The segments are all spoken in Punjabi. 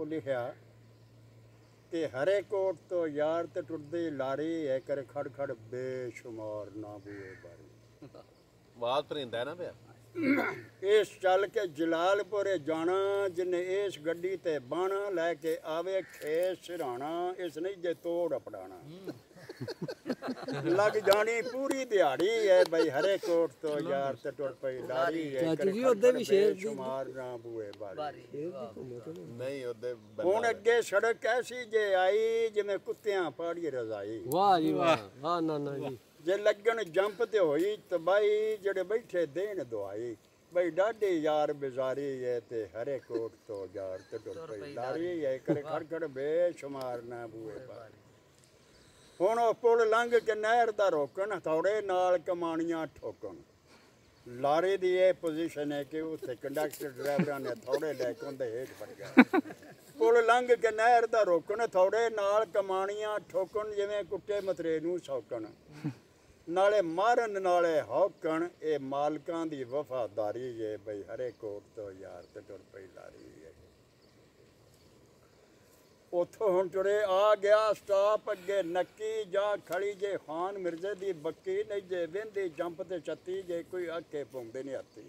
ਉਹ ਲਿਖਿਆ ਕਿ ਹਰੇ ਕੋਟ ਤੋਂ ਯਾਰ ਤੇ ਟੁੱਟਦੀ ਲਾਰੀ ਹੈ ਕਰ ਖੜ ਖੜ ਬੇਸ਼ੁਮਾਰ ਨਾ ਬੂਏ ਬਾਰੀ ਬਾਤ ਪਰਿੰਦਾ ਨਾ ਪਿਆ ਇਸ ਚੱਲ ਕੇ ਜਲਾਲਪੁਰੇ ਜਾਣਾ ਜਿਨੇ ਇਸ ਗੱਡੀ ਤੇ ਬਾਣਾ ਲੈ ਕੇ ਆਵੇ ਖੇਸ ਸਿਰਾਣਾ ਇਸ ਨਹੀਂ ਜੇ ਤੋੜ ਅਪੜਾਣਾ ਲੱਗ ਜਾਣੀ ਪੂਰੀ ਦਿਹਾੜੀ ਹੈ ਬਈ ਹਰੇ ਕੋਟ ਤੋਂ ਯਾਰ ਤੇ ਟੁੱਟ ਪਈ ਲਾਰੀ ਹੈ ਚਾਚੂ ਜੀ ਉਹਦੇ ਵੀ ਸ਼ੇਰ ਦੀ ਸ਼ੁਮਾਰ ਨਾ ਬੂਏ ਬਾਰੀ ਨਹੀਂ ਉਹਦੇ ਹੁਣ ਅੱਗੇ ਸੜਕ ਐਸੀ ਜੇ ਆਈ ਜਿਵੇਂ ਕੁੱਤਿਆਂ ਪਾੜੀ ਰਜ਼ਾਈ ਵਾਹ ਜੀ ਵਾਹ ਹਾਂ ਨਾ ਨਾ ਜੀ ਜੇ ਲੱਗਣ ਜੰਪ ਤੇ ਹੋਈ ਤਬਾਈ ਜਿਹੜੇ ਬੈਠੇ ਦੇਣ ਦਵਾਈ ਬਈ ਡਾਢੀ ਯਾਰ ਬਿਜ਼ਾਰੀ ਹੈ ਤੇ ਹਰੇ ਕੋਟ ਤੋਂ ਯਾਰ ਤੇ ਟੁੱਟ ਪਈ ਲਾਰੀ ਹੈ ਕਰ ਖੜ ਖੜ ਬੇਸ਼ੁਮਾਰ ਨਾ ਬੂਏ ਬਾਰੀ ਹੁਣ ਉਹ ਪੁਲ ਲੰਘ ਕੇ ਨਹਿਰ ਦਾ ਰੋਕਣ ਹਥੌੜੇ ਨਾਲ ਕਮਾਣੀਆਂ ਠੋਕਣ ਲਾਰੇ ਦੀ ਇਹ ਪੋਜੀਸ਼ਨ ਹੈ ਕਿ ਉੱਥੇ ਕੰਡਕਟਰ ਡਰਾਈਵਰਾਂ ਨੇ ਹਥੌੜੇ ਲੈ ਕੇ ਉਹਦੇ ਹੇਠ ਵੜ ਗਿਆ ਪੁਲ ਲੰਘ ਕੇ ਨਹਿਰ ਦਾ ਰੋਕਣ ਹਥੌੜੇ ਨਾਲ ਕਮਾਣੀਆਂ ਠੋਕਣ ਜਿਵੇਂ ਕੁੱਤੇ ਮਤਰੇ ਨੂੰ ਸੌਕਣ ਨਾਲੇ ਮਾਰਨ ਨਾਲੇ ਹੌਕਣ ਇਹ ਮਾਲਕਾਂ ਦੀ ਵਫਾਦਾਰੀ ਹੈ ਬਈ ਹਰੇ ਕੋਟ ਤੋਂ ਯਾਰ ਤੇ ਟੁਰ ਪਈ ਲਾਰੀ ਹੈ ਉੱਥੋਂ ਹੁਣ ਤੁਰੇ ਆ ਗਿਆ ਸਟਾਪ ਅੱਗੇ ਨੱਕੀ ਜਾ ਖੜੀ ਜੇ ਖਾਨ ਮਿਰਜ਼ੇ ਦੀ ਬੱਕੀ ਨਹੀਂ ਜੇ ਵਹਿੰਦੀ ਜੰਪ ਤੇ ਛੱਤੀ ਜੇ ਕੋਈ ਆਖੇ ਪਾਉਂਦੇ ਨਹੀਂ ਹੱਥੀ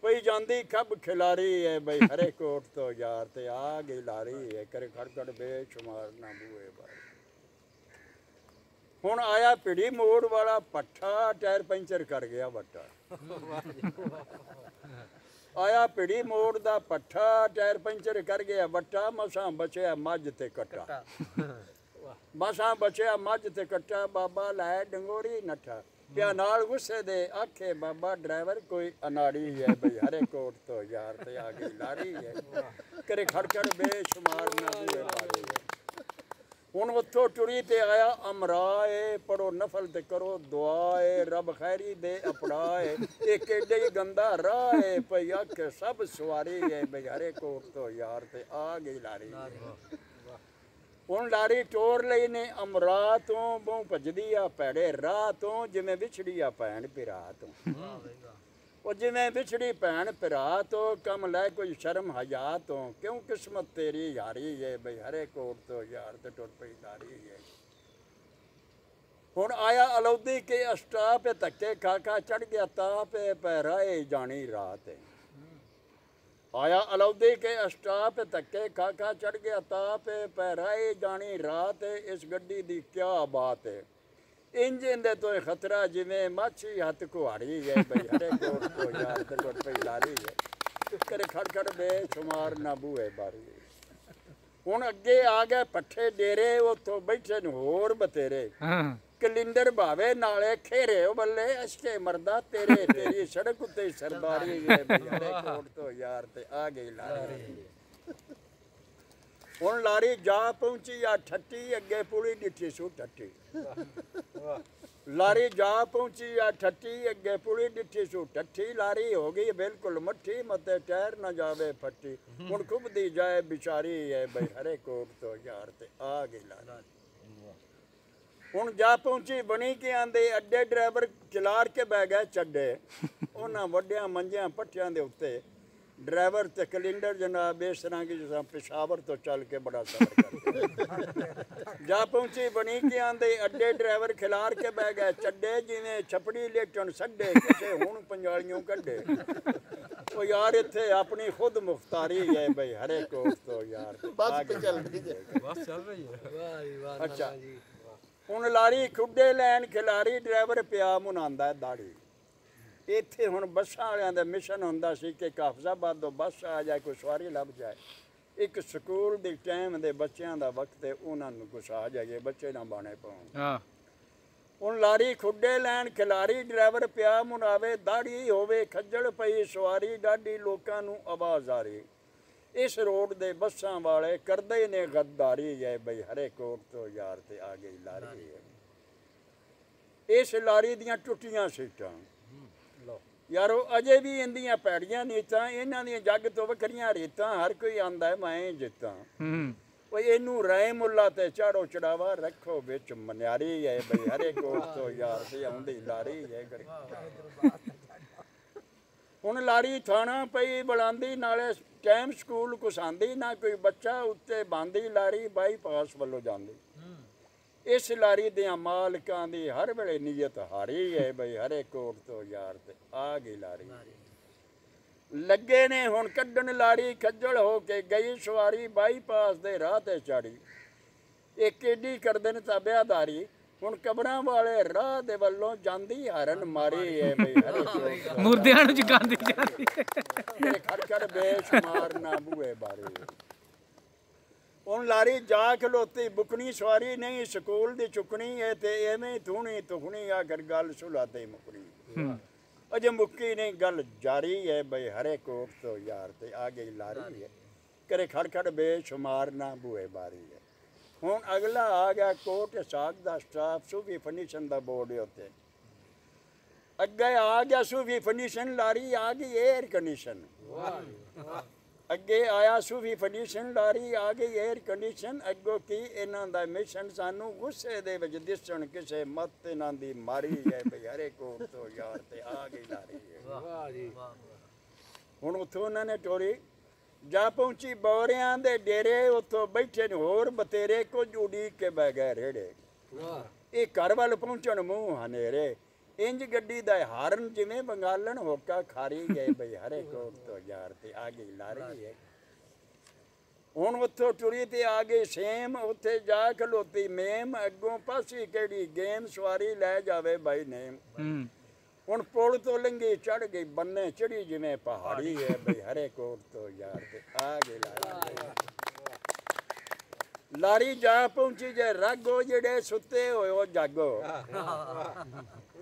ਪਈ ਜਾਂਦੀ ਖੱਬ ਖਿਲਾਰੀ ਹੈ ਬਈ ਹਰੇ ਕੋਟ ਤੋਂ ਯਾਰ ਤੇ ਆ ਗਈ ਲਾਰੀ ਹੈ ਕਰ ਖੜ ਖੜ ਬੇਸ਼ੁਮਾਰ ਨਾ ਬੂਏ ਬਾਈ ਹੁਣ ਆਇਆ ਭਿੜੀ ਮੋੜ ਵਾਲਾ ਪੱਠਾ ਟਾਇਰ ਪੈਂਚਰ ਕਰ ਗਿਆ ਵੱਟਾ ਆਇਆ ਭਿੜੀ ਮੋੜ ਦਾ ਪੱਠਾ ਟਾਇਰ ਪੈਂਚਰ ਕਰ ਗਿਆ ਵੱਟਾ ਮਸਾਂ ਬਚਿਆ ਮੱਝ ਤੇ ਕੱਟਾ ਮਸਾਂ ਬਚਿਆ ਮੱਝ ਤੇ ਕੱਟਾ ਬਾਬਾ ਲੈ ਡੰਗੋਰੀ ਨੱਠਾ ਪਿਆ ਨਾਲ ਗੁੱਸੇ ਦੇ ਆਖੇ ਬਾਬਾ ਡਰਾਈਵਰ ਕੋਈ ਅਨਾੜੀ ਹੈ ਬਈ ਹਰੇ ਕੋਟ ਤੋਂ ਯਾਰ ਤੇ ਆ ਗਈ ਲਾਰੀ ਹੈ ਕਰੇ ਖੜ ਖੜ ਬੇਸ਼ੁਮਾਰ ਨਾ ਬੂਏ ਬਾਰੀ ਹੁਣ ਉੱਥੋਂ ਟੁਰੀ ਤੇ ਆਇਆ ਅਮਰਾਏ ਪੜੋ ਨਫਲ ਤੇ ਕਰੋ ਦੁਆਏ ਰੱਬ ਖੈਰੀ ਦੇ ਅਪੜਾਏ ਇਹ ਕਿੱਡੇ ਹੀ ਗੰਦਾ ਰਾਹ ਹੈ ਪਈ ਅੱਖ ਸਭ ਸਵਾਰੀ ਹੈ ਬਈ ਹਰੇ ਕੋਟ ਤੋਂ ਯਾਰ ਤੇ ਆ ਗਈ ਲਾਰੀ ਹੁਣ ਲਾਰੀ ਟੋਰ ਲਈ ਨੇ ਅਮਰਾ ਤੋਂ ਬਹੁ ਭਜਦੀ ਆ ਭੈੜੇ ਰਾਹ ਤੋਂ ਜਿਵੇਂ ਵਿਛੜੀ ਆ ਭੈਣ ਭਰਾ ਤੋਂ ਉਹ ਜਿਵੇਂ ਵਿਛੜੀ ਭੈਣ ਭਰਾ ਤੋਂ ਕੰਮ ਲੈ ਕੋਈ ਸ਼ਰਮ ਹਯਾ ਤੋਂ ਕਿਉਂ ਕਿਸਮਤ ਤੇਰੀ ਯਾਰੀ ਹੈ ਬਈ ਹਰੇ ਕੋਟ ਤੋਂ ਯਾਰ ਤੇ ਟੁੱਟ ਪਈ ਲਾਰੀ ਹੈ ਹੁਣ ਆਇਆ ਅਲੌਦੀ ਕੇ ਅਸਟਾਪ ਧੱਕੇ ਖਾਕਾ ਚੜ ਗਿਆ ਤਾਪ ਪਹਿਰਾਏ ਜਾਣੀ ਰਾਤ ਆਇਆ ਅਲੌਦੀ ਕੇ ਅਸਟਾਪ ਧੱਕੇ ਖਾਕਾ ਚੜ ਗਿਆ ਤਾਪ ਪਹਿਰਾਏ ਜਾਣੀ ਰਾਤ ਇਸ ਗੱਡੀ ਦੀ ਕਿਆ ਬਾਤ ਹੈ ਇੰਜਨ ਦੇ ਤੋਂ ਖਤਰਾ ਜਿਵੇਂ ਮਾਛੀ ਹੱਥ ਕੁਹਾੜੀ ਹੈ ਬਈ ਹਰੇ ਕੋਟ ਤੋਂ ਯਾਰ ਤੇ ਟੁੱਟ ਪਈ ਲਾਰੀ ਹੈ ਕਰੇ ਖੜ ਖੜ ਬੇਸ਼ੁਮਾਰ ਨਾ ਬੂਏ ਬਾਰੀ ਹੁਣ ਅੱਗੇ ਆ ਗਏ ਪੱਠੇ ਡੇਰੇ ਉੱਥੋਂ ਬੈਠੇ ਨੇ ਹੋਰ ਬਤੇਰੇ ਕਲਿੰਦਰ ਭਾਵੇ ਨਾਲੇ ਖੇਰੇ ਉਹ ਬੱਲੇ ਅਸ਼ਕੇ ਮਰਦਾ ਤੇਰੇ ਤੇਰੀ ਸੜਕ ਉੱਤੇ ਸਰਦਾਰੀ ਹੈ ਬਈ ਹਰੇ ਕੋਟ ਤੋਂ ਯਾਰ ਤੇ ਆ ਗਈ ਲਾਰੀ ਹੁਣ ਲਾਰੀ ਜਾ ਪਹੁੰਚੀ ਆ ਠੱਟੀ ਅੱਗੇ ਪੂਰੀ ਡਿੱਠੀ ਸੂ ਠੱਟੀ ਲਾਰੀ ਜਾ ਪਹੁੰਚੀ ਆ ਠੱਟੀ ਅੱਗੇ ਪੂਰੀ ਡਿੱਠੀ ਸੂ ਠੱਠੀ ਲਾਰੀ ਹੋ ਗਈ ਬਿਲਕੁਲ ਮੱਠੀ ਮਤੇ ਟਾਇਰ ਨਾ ਜਾਵੇ ਫੱਟੀ ਹੁਣ ਖੁੱਬਦੀ ਜਾਏ ਵਿਚਾਰੀ ਹੈ ਬਈ ਹਰੇ ਕੋਟ ਤੋਂ ਯਾਰ ਤੇ ਆ ਗਈ ਲਾਰੀ ਹੁਣ ਜਾ ਪਹੁੰਚੀ ਬਣੀ ਕੇ ਆਂਦੇ ਅੱਡੇ ਡਰਾਈਵਰ ਚਲਾਰ ਕੇ ਬਹਿ ਗਏ ਚੱਡੇ ਉਹਨਾਂ ਵੱਡਿਆਂ ਮੰਜਿਆਂ ਪੱਠਿਆਂ ਦੇ ਉੱਤੇ ਡਰਾਈਵਰ ਤੇ ਕਲਿੰਡਰ ਜਨਾਬ ਇਸ ਤਰ੍ਹਾਂ ਕਿ ਜਿਸ ਪਿਸ਼ਾਵਰ ਤੋਂ ਚੱਲ ਕੇ ਬੜਾ ਸਫ਼ਰ ਕਰਦੇ ਜਾ ਪਹੁੰਚੀ ਬਣੀ ਕੇ ਆਂਦੇ ਅੱਡੇ ਡਰਾਈਵਰ ਖਿਲਾਰ ਕੇ ਬਹਿ ਗਏ ਚੱਡੇ ਜਿਵੇਂ ਛਪੜੀ ਲੇਟਣ ਛੱਡੇ ਕਿਸੇ ਹੁਣ ਪੰਜਾਲੀਆਂ ਕੱਢੇ ਉਹ ਯਾਰ ਇੱਥੇ ਆਪਣੀ ਖੁਦ ਮੁਖਤਾਰੀ ਹੈ ਬਈ ਹਰੇ ਕੋਟ ਤੋਂ ਯਾਰ ਬਸ ਤੇ ਚੱਲ ਰਹੀ ਹੈ ਬਸ ਚੱਲ ਰਹੀ ਹੈ ਵਾਹ ਵਾਹ ਅੱਛਾ ਹੁਣ ਲਾਰੀ ਖੁੱਡੇ ਲੈਣ ਖਿਲਾਰੀ ਡਰਾਈਵਰ ਪਿਆ ਮੁਨਾਉਂਦਾ ਦਾੜੀ ਇੱਥੇ ਹੁਣ ਬੱਸਾਂ ਵਾਲਿਆਂ ਦਾ ਮਿਸ਼ਨ ਹੁੰਦਾ ਸੀ ਕਿ ਕਾਫਜ਼ਾਬਾਦ ਤੋਂ ਬੱਸ ਆ ਜਾਏ ਕੋਈ ਸਵਾਰੀ ਲੱਭ ਜਾਏ ਇੱਕ ਸਕੂਲ ਦੇ ਟਾਈਮ ਦੇ ਬੱਚਿਆਂ ਦਾ ਵਕਤ ਹੈ ਉਹਨਾਂ ਨੂੰ ਕੁਛ ਆ ਜਾਈਏ ਬੱਚੇ ਨਾ ਬਾਣੇ ਪਾਉਣ ਹੁਣ ਲਾਰੀ ਖੁੱਡੇ ਲੈਣ ਖਿਲਾਰੀ ਡਰਾਈਵਰ ਪਿਆ ਮੁਨਾਵੇ ਦਾੜੀ ਹੋਵੇ ਖੱਜਲ ਪਈ ਸਵਾਰੀ ਡਾਢੀ ਲੋਕਾਂ ਨੂੰ ਆਵਾਜ਼ ਆ ਰਹੀ ਇਸ ਰੋਡ ਦੇ ਬੱਸਾਂ ਵਾਲੇ ਕਰਦੇ ਨੇ ਗੱਦਾਰੀ ਹੈ ਬਈ ਹਰੇ ਕੋਟ ਤੋਂ ਯਾਰ ਤੇ ਆ ਗਈ ਲਾਰੀ ਹੈ ਇਸ ਲਾਰੀ ਦੀਆਂ ਟੁੱਟੀਆਂ ਸੀਟਾਂ ਯਾਰੋ ਅਜੇ ਵੀ ਇੰਦੀਆਂ ਪੈੜੀਆਂ ਨੀਤਾਂ ਇਹਨਾਂ ਦੀਆਂ ਜੱਗ ਤੋਂ ਵੱਖਰੀਆਂ ਰੀਤਾਂ ਹਰ ਕੋਈ ਆਂਦਾ ਮੈਂ ਜਿੱਤਾਂ ਉਹ ਇਹਨੂੰ ਰਾਏ ਮੁੱਲਾ ਤੇ ਚਾੜੋ ਚੜਾਵਾ ਰੱਖੋ ਵਿੱਚ ਮਨਿਆਰੀ ਹੈ ਬਈ ਹਰੇ ਕੋਟ ਤੋਂ ਯਾਰ ਤੇ ਆਉਂਦੀ ਲਾਰੀ ਹੈ ਹੁਣ ਲਾਰੀ ਥਾਣਾ ਪਈ ਬੁਲਾਉਂਦੀ ਨਾਲੇ ਟਾਈਮ ਸਕੂਲ ਕੁਸਾਂਦੀ ਨਾ ਕੋਈ ਬੱਚਾ ਉੱਤੇ ਬਾਂਦੀ ਲਾਰੀ ਬਾਈਪਾਸ ਵੱਲੋਂ ਜਾਂਦੀ। ਇਸ ਲਾਰੀ ਦੇ ਮਾਲਕਾਂ ਦੀ ਹਰ ਵੇਲੇ ਨੀਅਤ ਹਾਰੀ ਹੈ ਬਈ ਹਰੇ ਕੋਟ ਤੋਂ ਯਾਰ ਤੇ ਆ ਗਈ ਲਾਰੀ। ਲੱਗੇ ਨੇ ਹੁਣ ਕੱਢਣ ਲਾਰੀ, ਖੱਜਲ ਹੋ ਕੇ ਗਈ ਸਵਾਰੀ ਬਾਈਪਾਸ ਦੇ ਰਾਹ ਤੇ ਚਾੜੀ। ਇਹ ਕਿੱਡੀ ਕਰਦੇ ਨੇ ਤਾਬਿਆਦਾਰੀ, ਹੁਣ ਕਬਰਾਂ ਵਾਲੇ ਰਾਹ ਦੇ ਵੱਲੋਂ ਜਾਂਦੀ ਹਰਨ ਮਾਰੀ ਹੈ ਬਈ ਹਰੇ ਕੋਟ ਮੁਰਦਿਆਂ ਨੂੰ ਜਗਾਉਂਦੀ ਜਾਂਦੀ ਮੇਰੇ ਖੜਖੜ ਬੇਸ਼ੁਮਾਰ ਨਾ ਬੂਏ ਬਾਰੇ। ਹੁਣ ਲਾਰੀ ਜਾ ਖਲੋਤੀ ਬੁਕਣੀ ਸਵਾਰੀ ਨਹੀਂ ਸਕੂਲ ਦੀ ਚੁੱਕਣੀ ਹੈ ਤੇ ਐਵੇਂ ਧੂਣੀ ਤੁਖਣੀ ਆਖਰ ਗੱਲ ਸੁਲਾ ਤੇ ਮੁਕਣੀ। ਅਜੇ ਮੁੱਕੀ ਨਹੀਂ ਗੱਲ ਜਾਰੀ ਹੈ ਬਈ ਹਰੇ ਕੋਟ ਤੋਂ ਯਾਰ ਤੇ ਆ ਗਈ ਲਾਰੀ ਹੈ ਕਰੇ ਖੜਖੜ ਬੇਸ਼ੁਮਾਰ ਨਾ ਬੂਏ ਬਾਰੀ ਹੈ। ਹੁਣ ਅਗਲਾ ਆ ਗਿਆ ਕੋਟ ਸਾਗ ਦਾ ਸਟਾਫ ਸੂਫੀ ਫਰਨੀਸ਼ਨ ਦਾ ਬੋਰਡ ਉੱਤੇ। ਅੱਗੇ ਆ ਗਿਆ ਸੂਫੀ ਫਰਨੀਸ਼ਨ ਲਾਰੀ ਆ ਗਈ 에ਅਰ ਕੰਡੀਸ਼ਨ। ਅੱਗੇ ਆਇਆ ਸੂਫੀ ਫਰਨੀਸ਼ਨ ਲਾਰੀ ਆ ਗਈ 에ਅਰ ਕੰਡੀਸ਼ਨ। ਅੱਗੋਂ ਕੀ ਇਹਨਾਂ ਦਾ ਮਿਸ਼ਨ ਸਾਨੂੰ ਗੁੱਸੇ ਦੇ ਵਿੱਚ ਦਿਸਣ ਕਿਸੇ ਮੱਤ ਇਹਨਾਂ ਦੀ ਮਾਰੀ ਹੈ ਬਈ ਹਰੇ ਕੋਟ ਤੋਂ ਯਾਰ ਤੇ ਆ ਗਈ ਲਾਰੀ ਹੈ। ਹੁਣ ਉੱਥੋਂ ਉਹਨਾਂ ਨੇ ਟੋਰੀ ਜਾ ਪਹੁੰਚੀ ਬੌਰਿਆਂ ਦੇ ਡੇਰੇ। ਉੱਥੋਂ ਬੈਠੇ ਨੇ ਹੋਰ ਬਤੇਰੇ ਕੁਝ ਉਡੀਕ ਕੇ ਬਹਿ ਗਏ ਰੇੜੇ। ਇਹ ਘਰ ਵੱਲ ਪਹੁੰਚਣ ਮੂੰਹ ਹਨੇਰੇ ਇੰਜ ਗੱਡੀ ਦਾ ਹਾਰਨ ਜਿਵੇਂ ਬੰਗਾਲਣ ਹੋਕਾ ਖਾਰੀ ਗਏ ਬਈ ਹਰੇ ਕੋਟ ਤੋਂ ਯਾਰ ਤੇ ਆ ਗਈ ਲਾਰੀ ਹੈ। ਹੁਣ ਉੱਥੋਂ ਟੁਰੀ ਤੇ ਆ ਗਈ ਸੇਮ, ਉੱਥੇ ਜਾ ਖਲੋਤੀ ਮੇਮ। ਅੱਗੋਂ ਪਾਸੀ ਕਿਹੜੀ ਗੇਮ ਸਵਾਰੀ ਲੈ ਜਾਵੇ ਬਾਈ ਨੇਮ। ਹੁਣ ਪੁਲ ਤੋਂ ਲੰਘੀ ਚੜ ਗਈ ਬੰਨੇ ਚੜੀ ਜਿਵੇਂ ਪਹਾੜੀ ਹੈ ਬਈ ਹਰੇ ਕੋਟ ਤੋਂ ਯਾਰ ਤੇ ਆ ਗਈ ਲਾਰੀ। ਲਾਰੀ ਜਾ ਪਹੁੰਚੀ ਜੇ ਰਾਗੋ ਜਿਹੜੇ ਸੁੱਤੇ ਹੋਏ ਉਹ ਜਾਗੋ।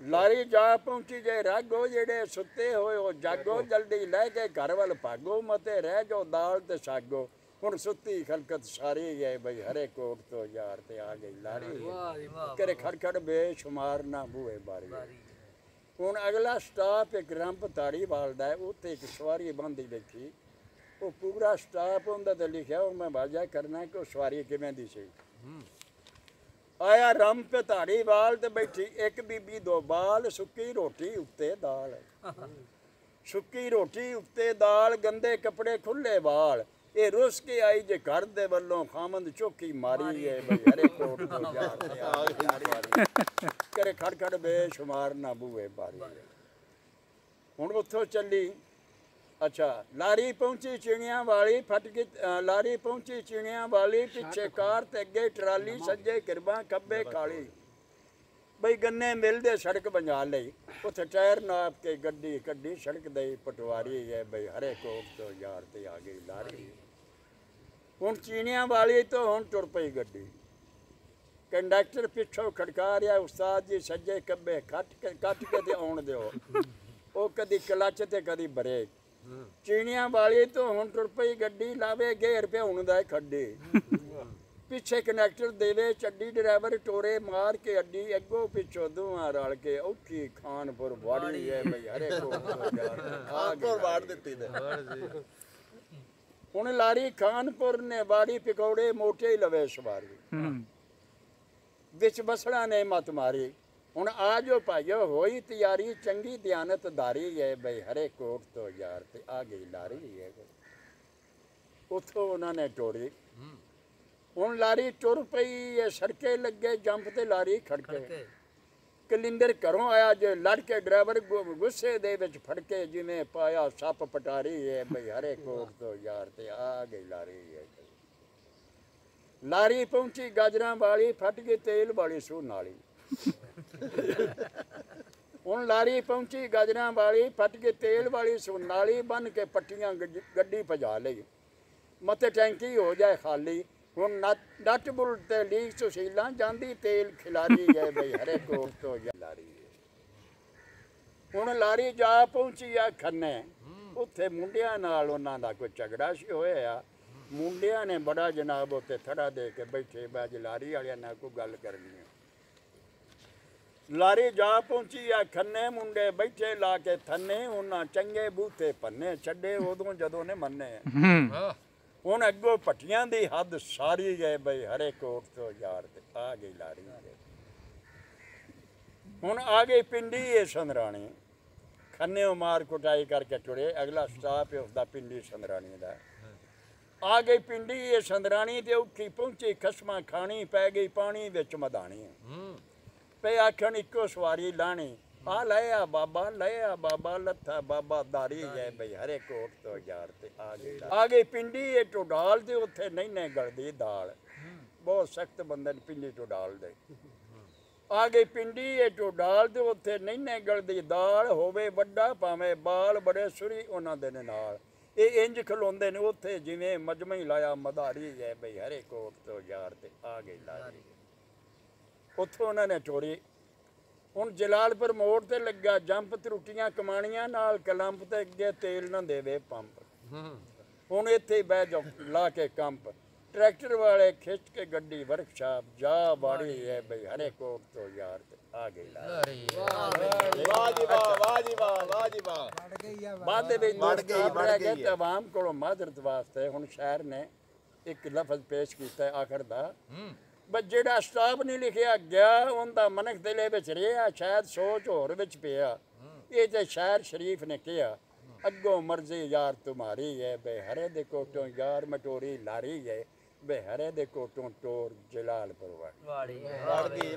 ਲਾਰੀ ਜਾ ਪਹੁੰਚੀ ਜੇ ਰਾਗੋ ਜਿਹੜੇ ਸੁੱਤੇ ਹੋਏ ਉਹ ਜਾਗੋ। ਜਲਦੀ ਲੈ ਕੇ ਘਰ ਵੱਲ ਭਾਗੋ ਮਤੇ ਰਹਿ ਜਾਓ ਦਾਲ ਤੇ ਸਾਗੋ। ਹੁਣ ਸੁੱਤੀ ਖਲਕਤ ਸਾਰੀ ਹੈ ਬਈ ਹਰੇ ਕੋਟ ਤੋਂ ਯਾਰ ਤੇ ਆ ਗਈ ਲਾਰੀ ਕਰੇ ਖੜਖੜ ਬੇਸ਼ੁਮਾਰ ਨਾ ਬੂਏ ਬਾਰੀ। ਹੁਣ ਅਗਲਾ ਸਟਾਪ ਇੱਕ ਰੰਪ ਧਾਰੀਵਾਲ ਦਾ, ਉੱਥੇ ਇੱਕ ਸਵਾਰੀ ਬੰਦੀ ਦੇਖੀ। ਉਹ ਪੂਰਾ ਸਟਾਪ ਹੁੰਦਾ ਤੇ ਲਿਖਿਆ ਉਹ ਮੈਂ ਵਾਜਾ ਕਰਨਾ ਕਿ ਉਹ ਸਵਾਰੀ ਕਿਵੇਂ ਦੀ ਸੀ। ਆਇਆ ਰੰਪ ਧਾਰੀਵਾਲ ਤੇ ਬੈਠੀ ਇੱਕ ਬੀਬੀ ਦੋ ਬਾਲ, ਸੁੱਕੀ ਰੋਟੀ ਉੱਤੇ ਦਾਲ। ਸੁੱਕੀ ਰੋਟੀ ਉੱਤੇ ਦਾਲ, ਗੰਦੇ ਕੱਪੜੇ ਖੁੱਲੇ ਵਾਲ। ਇਹ ਰੁੱਸ ਕੇ ਆਈ ਜੇ ਘਰ ਦੇ ਵੱਲੋਂ ਖਾਮੰਦ ਚੌਕੀ ਮਾਰੀ ਹੈ ਬਈ ਹਰੇ ਕੋਟ ਤੋਂ ਯਾਰ ਤੇ ਆ ਗਈ ਕਰੇ ਖੜਖੜ ਬੇਸ਼ੁਮਾਰ ਨਾ ਬੂਏ ਬਾਰੀ। ਹੁਣ ਉੱਥੋਂ ਚੱਲੀ ਅੱਛਾ ਲਾਰੀ ਪਹੁੰਚੀ ਚਿਣੀਆਂ ਵਾਲੀ ਫਟ ਗਈ। ਲਾਰੀ ਪਹੁੰਚੀ ਚਿਣੀਆਂ ਵਾਲੀ, ਪਿੱਛੇ ਕਾਰ ਤੇ ਅੱਗੇ ਟਰਾਲੀ, ਸੱਜੇ ਕਿਰਬਾਂ ਖੱਬੇ ਕਾਲੀ। ਬਈ ਗੰਨੇ ਮਿਲਦੇ ਸੜਕ ਬਣਾ ਲਈ। ਉੱਥੇ ਟਾਇਰ ਨਾਪ ਕੇ ਗੱਡੀ ਕੱਢੀ ਸੜਕ ਦੇ ਪਟਵਾਰੀ ਹੈ ਬਈ ਹਰੇ ਕੋਟ ਤੋਂ ਯਾਰ ਤੇ ਆ ਗਈ ਲਾਰੀ। ਹੁਣ ਚੀਣੀਆਂ ਵਾਲੀ ਤੋਂ ਹੁਣ ਤੁਰ ਪਈ ਗੱਡੀ। ਕੰਡਕਟਰ ਪਿੱਛੋਂ ਖੜਕਾ ਰਿਹਾ ਉਸਤਾਦ ਜੀ ਸੱਜੇ ਖੱਬੇ ਕੱਟ ਕੇ ਤੇ ਆਉਣ ਦਿਓ। ਉਹ ਕਦੀ ਕਲੱਚ ਤੇ ਕਦੀ ਬ੍ਰੇਕ। ਚੀਣੀਆਂ ਵਾਲੀ ਤੋਂ ਹੁਣ ਤੁਰ ਪਈ ਗੱਡੀ, ਲਾਵੇ ਗੇਰ ਭਿਉਣ ਦਾ ਖੱਡੇ। ਪਿੱਛੇ ਕਨੈਕਟਰ ਦੇਵੇ ਚੱਡੀ, ਡਰਾਈਵਰ ਟੋਰੇ ਮਾਰ ਕੇ ਅੱਡੀ। ਅੱਗੋਂ ਪਿੱਛੋਂ ਦੋਵਾਂ ਰਲ ਕੇ ਔਖੀ ਖਾਨਪੁਰ ਵਾੜੀ ਹੈ ਬਈ ਹਰੇ ਖਾਨਪੁਰ ਵਾੜ ਦਿੱਤੀ ਨੇ। ਹੁਣ ਲਾਰੀ ਖਾਨਪੁਰ ਨੇ ਵਾੜੀ, ਪਕੌੜੇ ਮੋਟੇ ਹੀ ਲਵੇ ਸਵਾਰੀ। ਵਿੱਚ ਬਸੜਾ ਨੇ ਮਤ ਮਾਰੀ। ਹੁਣ ਆ ਜੋ ਭਾਈਓ ਹੋਈ ਤਿਆਰੀ, ਚੰਗੀ ਦਿਆਨਤਦਾਰੀ ਹੈ ਬਈ ਹਰੇ ਕੋਟ ਤੋਂ ਯਾਰ ਤੇ ਆ ਗਈ ਲਾਰੀ ਹੈ। ਉੱਥੋਂ ਉਹਨਾਂ ਨੇ ਟੋਰੀ। ਹੁਣ ਲਾਰੀ ਟੁਰ ਪਈ ਹੈ, ਸੜਕੇ ਲੱਗੇ ਜੰਪ ਤੇ ਲਾਰੀ ਖੜਕੇ। ਕਲਿੰਦਰ ਘਰੋਂ ਆਇਆ ਜੇ ਲੜ ਕੇ ਡਰਾਈਵਰ ਗੁੱਸੇ ਦੇ ਵਿੱਚ ਫੜਕੇ ਜਿਵੇਂ ਪਾਇਆ ਸੱਪ ਪਟਾਰੀ ਹੈ ਬਈ ਹਰੇ ਕੋਟ ਤੋਂ ਯਾਰ ਤੇ ਆ ਗਈ ਲਾਰੀ ਹੈ। ਲਾਰੀ ਪਹੁੰਚੀ ਗਾਜਰਾਂ ਵਾਲੀ, ਫਟ ਗਈ ਤੇਲ ਵਾਲੀ ਸੂ ਨਾਲੀ। ਹੁਣ ਲਾਰੀ ਪਹੁੰਚੀ ਗਾਜਰਾਂ ਵਾਲੀ, ਫਟ ਗਈ ਤੇਲ ਵਾਲੀ ਸੂ ਨਾਲੀ। ਬੰਨ ਕੇ ਪੱਟੀਆਂ ਗੱਡੀ ਭਜਾ ਲਈ, ਮਤੇ ਟੈਂਕੀ ਹੋ ਜਾਏ ਖਾਲੀ। ਹੁਣ ਨੱਟ ਬੁੱਲ ਤੇ ਲੀਕ ਸੁਸ਼ੀਲਾਂ, ਜਾਂਦੀ ਤੇਲ ਖਿਲਾਰੀ ਹੈ ਬਈ ਹਰੇ ਕੋਟ ਤੋਂ ਲਾਰੀ। ਹੁਣ ਲਾਰੀ ਜਾ ਪਹੁੰਚੀ ਆ ਖੰਨੇ। ਉੱਥੇ ਮੁੰਡਿਆਂ ਨਾਲ ਉਹਨਾਂ ਦਾ ਕੋਈ ਝਗੜਾ ਸੀ ਹੋਇਆ। ਮੁੰਡਿਆਂ ਨੇ ਬੜਾ ਜਨਾਬ ਉੱਤੇ ਥੜਾ ਦੇ ਕੇ ਬੈਠੇ ਬਾਜ ਲਾਰੀ ਵਾਲਿਆਂ ਨਾਲ ਕੋਈ ਗੱਲ ਕਰਨੀ ਹੈ। ਲਾਰੀ ਜਾ ਪਹੁੰਚੀ ਆ ਖੰਨੇ, ਮੁੰਡੇ ਬੈਠੇ ਲਾ ਕੇ ਥੰਨੇ। ਉਹਨਾਂ ਚੰਗੇ ਬੂਥੇ ਪੰਨੇ ਛੱਡੇ ਉਦੋਂ ਜਦੋਂ ਨੇ ਮੰਨੇ। ਹੁਣ ਅੱਗੋਂ ਪੱਟੀਆਂ ਦੀ ਹੱਦ ਸਾਰੀ ਗਏ ਬਈ ਹਰੇ ਕੋਟ ਤੋਂ ਯਾਰ ਤੇ ਆ ਗਈ ਲਾਰੀ। ਹੁਣ ਆ ਗਈ ਪਿੰਡੀ ਇਹ ਸੰਦਰਾਣੀ। ਖੰਨੇ ਮਾਰ ਕੁਟਾਈ ਕਰਕੇ ਟੁਰੇ। ਅਗਲਾ ਸਟਾਪ ਹੈ ਉਸਦਾ ਪਿੰਡੀ ਸੰਦਰਾਣੀ ਦਾ। ਆ ਗਈ ਪਿੰਡੀ ਇਹ ਸੰਦਰਾਣੀ ਤੇ ਉੱਠੀ ਪਹੁੰਚੀ ਖਸਮਾਂ ਖਾਣੀ ਪੈ ਗਈ ਪਾਣੀ ਵਿੱਚ ਮਦਾਣੀ ਪਏ ਆਖਣ ਇੱਕੋ ਸਵਾਰੀ ਲਾਣੀ ਆ ਲਿਆ ਬਾਬਾ ਲੱਥਾ ਬਾਬਾ ਦਾਰੀ ਹੈ ਬਈ ਹਰੇ ਕੋਟ ਤੋਂ ਯਾਰ ਤੇ ਆ ਗਈ ਪਿੰਡੀ ਇਹ ਟੋਡਾਲ ਤੇ ਉੱਥੇ ਨਹੀਂ ਗਲਦੀ ਦਾਲ ਬਹੁਤ ਸਖਤ ਬੰਦੇ ਨੇ ਪਿੰਡੀ ਟੋਡਾਲ ਦੇ ਆ ਗਈ ਪਿੰਡੀ ਇਹ ਟੋਡਾਲ ਤੇ ਉੱਥੇ ਨਹੀਂ ਗਲਦੀ ਦਾਲ ਹੋਵੇ ਵੱਡਾ ਭਾਵੇਂ ਬਾਲ ਬੜੇ ਸੁਰੀ ਉਹਨਾਂ ਦੇ ਨਾਲ ਇਹ ਇੰਜ ਖਲੋਂਦੇ ਨੇ ਉੱਥੇ ਜਿਵੇਂ ਮਜਮਾ ਹੀ ਲਾਇਆ ਮਦਾਰੀ ਹੈ ਬਈ ਹਰੇ ਕੋਟ ਤੋਂ ਯਾਰ ਤੇ ਆ ਗਈ ਲਾਰੀ ਉੱਥੋਂ ਉਹਨਾਂ ਨੇ ਚੋਰੀ ਹੁਣ ਜਲਾਲਪੁਰ ਮੋੜ ਤੇ ਲੱਗਾ ਜੰਪ ਤਰੁੱਟੀਆਂ ਕਮਾਣੀਆਂ ਨਾਲ ਕਲੰਪ ਤੇ ਅੱਗੇ ਤੇਲ ਨਾ ਦੇਵੇ ਪੰਪ ਹੁਣ ਇੱਥੇ ਬਹਿ ਜਾ ਲਾ ਕੇ ਕੰਪ ਟਰੈਕਟਰ ਵਾਲੇ ਖਿੱਚ ਕੇ ਗੱਡੀ ਵਰਕਸ਼ਾਪ ਜਾ ਬਾੜੀ ਹੈ ਬਈ ਹਰੇ ਕੋਟ ਤੋਂ ਯਾਰ ਤੇ ਆ ਗਈ ਲਾਰੀ ਵਾਹ ਜੀ ਵਾਹ ਵਾਹ ਜੀ ਵਾਹ ਵਾਹ ਜੀ ਵਾਹ ਬਾਅਦ ਦੇ ਵਿੱਚ ਬੜ ਗਈ ਤੇ ਆਵਾਮ ਕੋਲੋਂ ਮਾਜ਼ਰਤ ਵਾਸਤੇ ਹੁਣ ਸ਼ਾਇਰ ਨੇ ਇੱਕ ਲਫ਼ਜ਼ ਪੇਸ਼ ਕੀਤਾ ਆਖਰ ਦਾ ਬਸ ਜਿਹੜਾ ਸਟਾਫ ਨਹੀਂ ਲਿਖਿਆ ਗਿਆ ਉਹਦਾ ਮਨਕ ਦਿਲੇ ਵਿੱਚ ਰਿਹਾ ਸ਼ਾਇਦ ਸੋਚ ਹੋਰ ਵਿੱਚ ਪਿਆ ਇਹ ਤੇ ਸ਼ਾਇਰ ਸ਼ਰੀਫ ਨੇ ਕਿਹਾ ਅੱਗੋਂ ਮਰਜ਼ੀ ਯਾਰ ਤੁਮਾਰੀ ਹੈ ਬੇ ਹਰੇ ਦੇ ਕੋਟੋਂ ਯਾਰ ਮਟੋਰੀ ਲਾਰੀ ਹੈ ਬੇ ਹਰੇ ਦੇ ਕੋਟੋਂ ਟੋਰ ਜਲਾਲਪੁਰ ਵਾੜੀ ਵੜ ਗਈ